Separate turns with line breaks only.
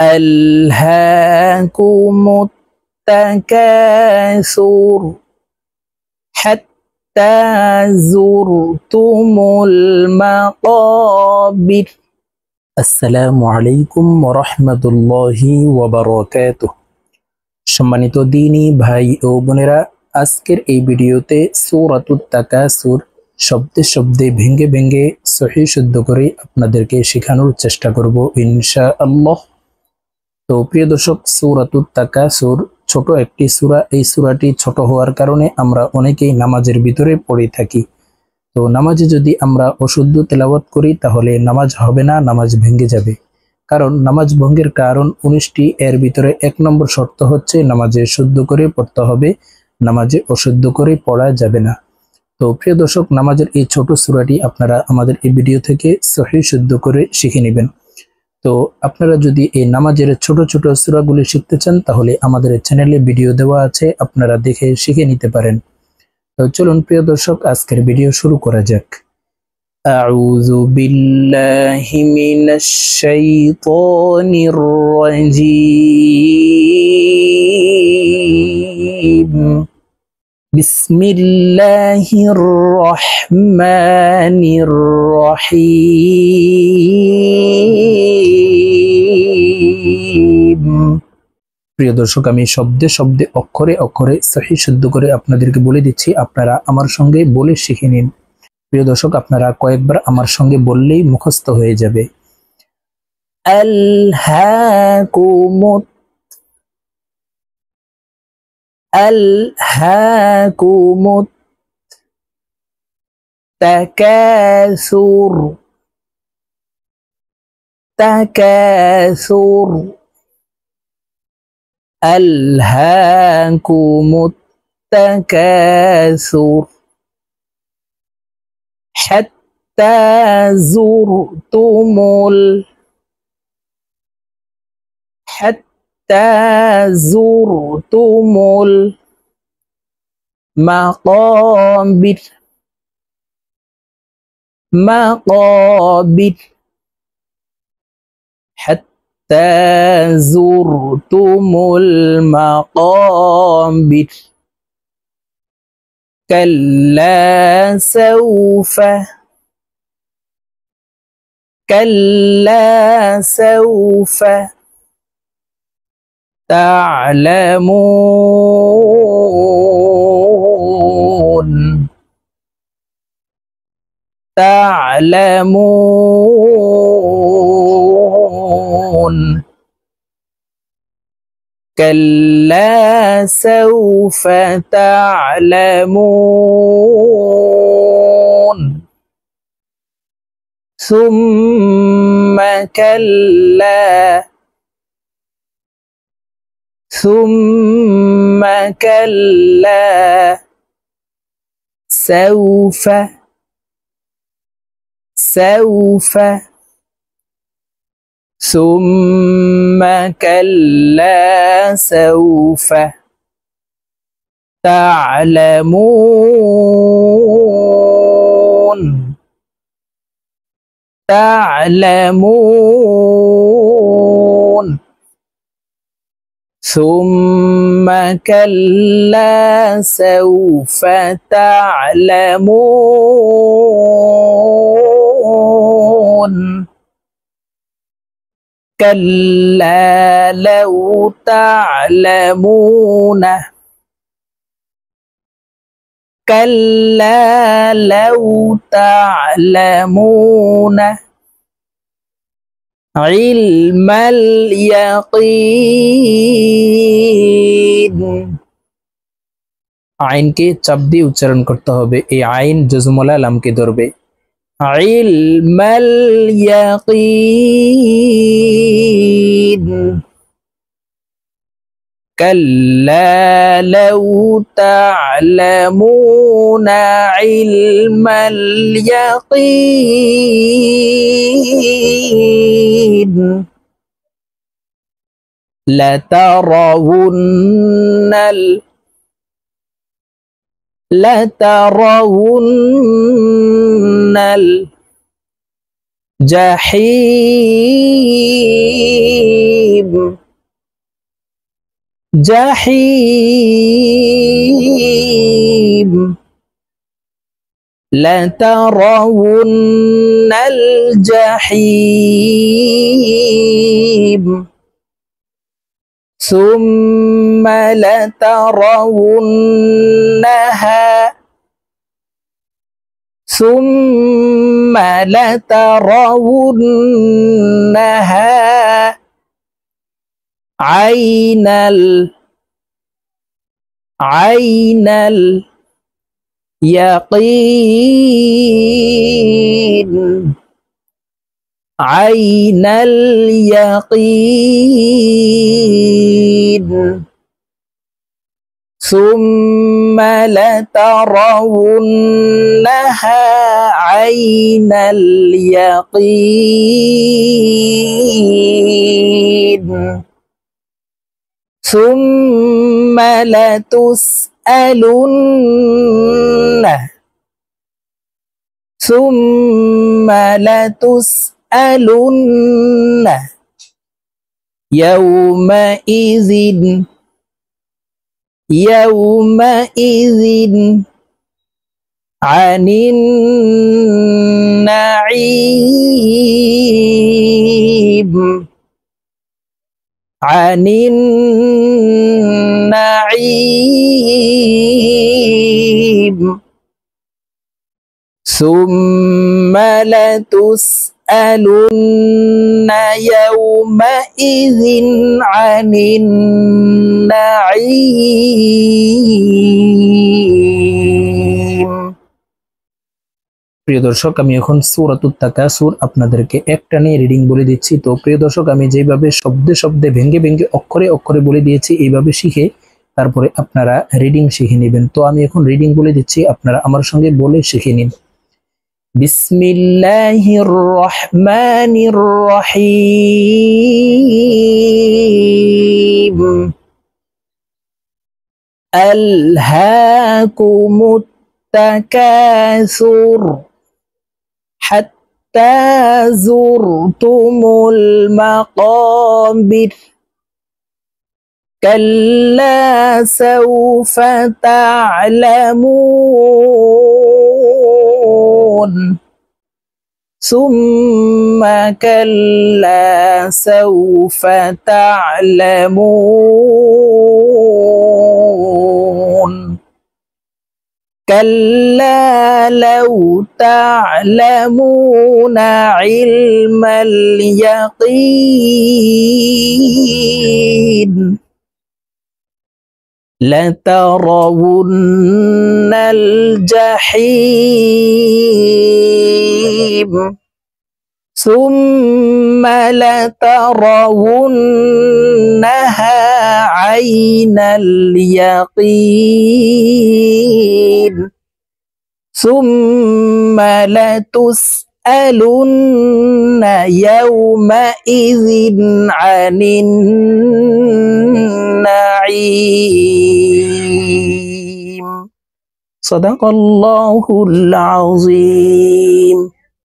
ألهاكم التكاثر حتى زرتم المقابر। আসসালামু আলাইকুম ওয়া রাহমাতুল্লাহি ওয়া বারাকাতুহু। সম্মানিত দ্বীনী ভাই ও বোনেরা, আজকের এই ভিডিওতে সূরাতুত তাকাসুর শব্দে শব্দে ভেঙে ভেঙে সহিহ শুদ্ধ করে আপনাদেরকে শেখানোর চেষ্টা করব ইনশাআল্লাহ। তো প্রিয় দর্শক, সূরাতুত তাকাসুর ছোট একটি সূরা। এই সূরাটি ছোট হওয়ার কারণে আমরা অনেকেই নামাজের ভিতরে পড়ে থাকি। তো নামাজে যদি আমরা অশুদ্ধ তেলাওয়াত করি তাহলে নামাজ হবে না, নামাজ ভেঙে যাবে। কারণ নামাজ ভঙ্গের কারণ 19টি, এর ভিতরে 1 নম্বর শর্ত হচ্ছে নামাজে শুদ্ধ করে পড়তে হবে, নামাজে অশুদ্ধ করে পড়া যাবে না। তো প্রিয় দর্শক, নামাজের এই ছোট সূরাটি আপনারা আমাদের এই ভিডিও থেকে সহিহ শুদ্ধ করে শিখে নেবেন। তো আপনারা যদি এই নামাজের ছোট ছোট সূরাগুলি শিখতে চান তাহলে আমাদের চ্যানেলে ভিডিও দেওয়া আছে, আপনারা দেখে শিখে নিতে পারেন। তো চলুন প্রিয় দর্শক, আজকের ভিডিও শুরু করা যাক। আউযু বিল্লাহি মিনাশ শাইতানির রাজীম। বিসমিল্লাহির রহমানির রহিম। প্রিয় দর্শক, আমি শব্দে শব্দে অক্ষরে অক্ষরে সহিহ শুদ্ধ করে আপনাদেরকে বলে দিচ্ছি, আপনারা আমার সঙ্গে বলে শিখে নিন। প্রিয় দর্শক, আপনারা কয়েকবার আমার সঙ্গে বললেই মুখস্থ হয়ে যাবে। আলহাকুমুত আলহাকুমুত তাকাসুর তাকাসুর আলহাকুমুত তাকাসুর حتى زرتم المقابر مقابر حتى زرتم المقابر كلا سوف تعلمون كلا سوف تعلمون ثم كلا سوف ثم كلا سوف تعلمون ثم كلا سوف تعلمون كلا لو تعلمون علم اليقين। আইনকে চাপ দিয়ে উচ্চারণ করতে হবে, এই আইন জজমলা লামকে ধরবে। علم اليقين كلا لو تعلمون علم اليقين لترون الجحيم جحيم لترون الجحيم ثم لترونها عين اليقين عين اليقين ثم لترونها عين اليقين ثم لتسألن يومئذ عن النعيم ثم لتسألن يومئذ عن النعيم। প্রিয় দর্শক, আমি এখন সূরাতুত তাকাসুর আপনাদেরকে একটানে রিডিং বলে দিচ্ছি। তো প্রিয় দর্শক, আমি যেভাবে শব্দে শব্দে ভেঙ্গে ভেঙ্গে অক্ষরে অক্ষরে বলে দিয়েছি, এইভাবে শিখে তারপরে আপনারা রিডিং শিখে নেবেন। তো আমি এখন রিডিং বলে দিচ্ছি, আপনারা আমার সঙ্গে বলে শিখে নিন। বিসমিল্লাহির রহমানির রহিম। আলহাকুমুত তাকাসুর হাত্তা যুরতুমুল মাকাবির কাল্লা সাওফা তা'লামুন সুম্মা কাল্লা সাওফা তা'লামুন كلا لو تعلمون علم اليقين لترون الجحيم ثم لترونها عين اليقين ثم لتسألن يومئذ عن النعيم। صدق الله العظيم।